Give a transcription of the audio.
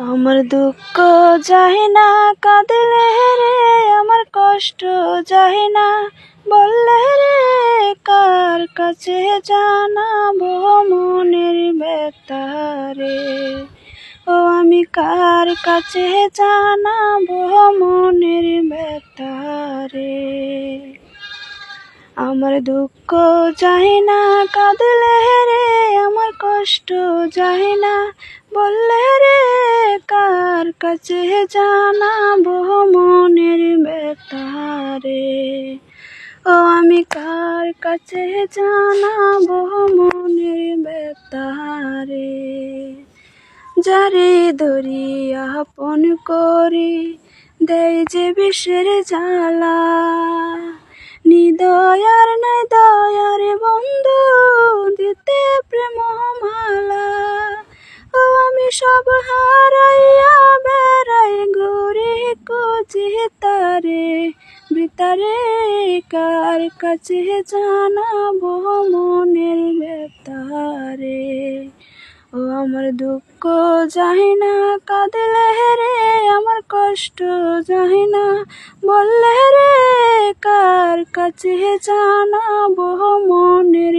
আমার দুঃখ যায় না কাঁদলে রে, আমার কষ্ট যায় না বললে রে, কার কাছে জানাবো মনের ব্যথা রে। ও আমি কার কাছে জানাবো মনের ব্যথা রে। আমার দুঃখ যায় না কাঁদলে রে, আমার কষ্ট যায় না বললে রে, কার কাছে জানাবো মনের ব্যথা রে। ও আমি কার কাছে জানাবো মনের ব্যথা রে। যারে দরিয়া আপন করি দেয় যে বিষের জ্বালা, নিদয়ার নাই দয়ার বন্ধু দিতে প্রেম মালা। ও আমি সব হারাইয়া বেড়াই ঘুরি খুঁজি তারে, বৃতারে কার কাছে জানাবো মনের ব্যথা রে। ও আমার দুঃখ যায় না কাঁদলে রে, আমার কষ্ট যায় না বললে রে, কার কাছে জানাবো মনের